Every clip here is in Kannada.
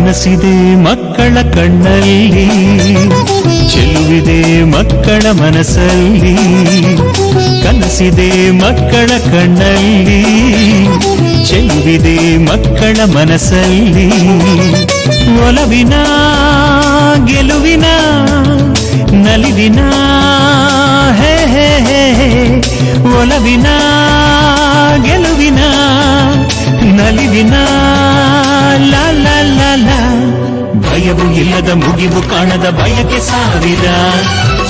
ಕನಸಿದೆ ಮಕ್ಕಳ ಕಣ್ಣಲ್ಲಿ, ಚೆಲುವಿದೆ ಮಕ್ಕಳ ಮನಸ್ಸಲ್ಲಿ. ಕನಸಿದೆ ಮಕ್ಕಳ ಕಣ್ಣಲ್ಲಿ, ಚೆಲುವಿದೆ ಮಕ್ಕಳ ಮನಸ್ಸಲ್ಲಿ. ಒಲವಿನ ಗೆಲುವಿನ ನಲಿವಿನ ಹೇ ಹೇ ಹೇ, ಒಲವಿನ ಗೆಲುವಿನ ನಲಿವಿನ ಲಾ ಲಾ ಲಾ ಲಾ. ಭಯವು ಇಲ್ಲದ ಮುಗಿವು ಕಾಣದ ಬಯಕೆ ಸಾವಿರ,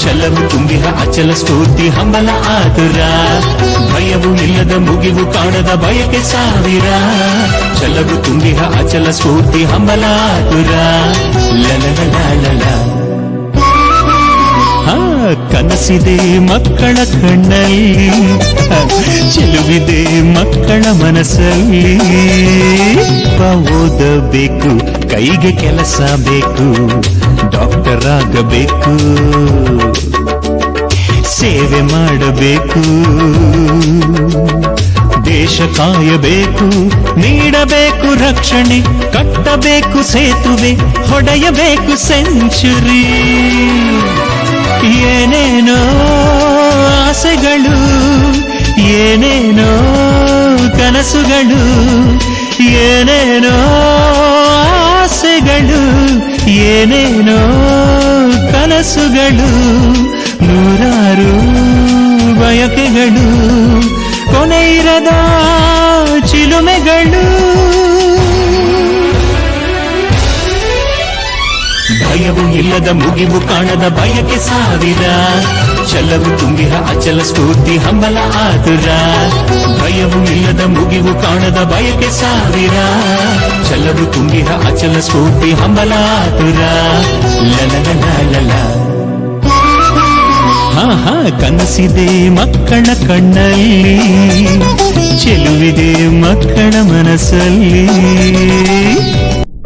ಛಲವು ತುಂಬಿದ ಅಚಲ ಸ್ಫೂರ್ತಿ ಹಂಬಲ ಆತುರ. ಭಯವು ಇಲ್ಲದ ಮುಗಿವು ಕಾಣದ ಬಯಕೆ ಸಾವಿರ, ಛಲವು ತುಂಬಿದ ಅಚಲ ಸ್ಫೂರ್ತಿ ಹಂಬಲ ಆತುರ. ಲಲಲಲಲಲ. ಕನಸಿದೆ ಮಕ್ಕಳ ಕಣ್ಣಲ್ಲಿ, ಚೆಲುವಿದೆ ಮಕ್ಕಳ ಮನಸ್ಸಲ್ಲಿ. ಓದಬೇಕು, ಕೈಗೆ ಕೆಲಸ ಬೇಕು, ಡಾಕ್ಟರ್ ಆಗಬೇಕು, ಸೇವೆ ಮಾಡಬೇಕು, ದೇಶ ಕಾಯಬೇಕು, ನೀಡಬೇಕು ರಕ್ಷಣೆ, ಕಟ್ಟಬೇಕು ಸೇತುವೆ, ಹೊಡೆಯಬೇಕು ಸೆಂಚುರಿ. ಏನೇನೋ ಆಸೆಗಳು, ಏನೇನೋ ಕನಸುಗಳು, ಏನೇನೋ ಆಸೆಗಳು, ಏನೇನೋ ಕನಸುಗಳು, ನೂರಾರು ಬಯಕೆಗಳು, ಕೊನೆಯಿರದ ಚಿಲುಮೆಗಳು. ಭಯವು ಇಲ್ಲದ ಮುಗಿವು ಕಾಣದ ಬಯಕೆ ಸಾವಿರ, ಛಲವು ತುಂಬಿದ ಅಚಲ ಸ್ಫೂರ್ತಿ ಹಂಬಲ ಆತುರ. ಭಯವು ಇಲ್ಲದ ಮುಗಿವು ಕಾಣದ ಬಯಕೆ ಸಾವಿರ, ಛಲವು ತುಂಬಿದ ಅಚಲ ಸ್ಫೂರ್ತಿ ಹಂಬಲ ಆತುರ. ಲಲಲಲಲ. ಕನಸಿದೆ ಮಕ್ಕಳ ಕಣ್ಣಲ್ಲಿ, ಚೆಲುವಿದೆ ಮಕ್ಕಳ ಮನಸ್ಸಲ್ಲಿ.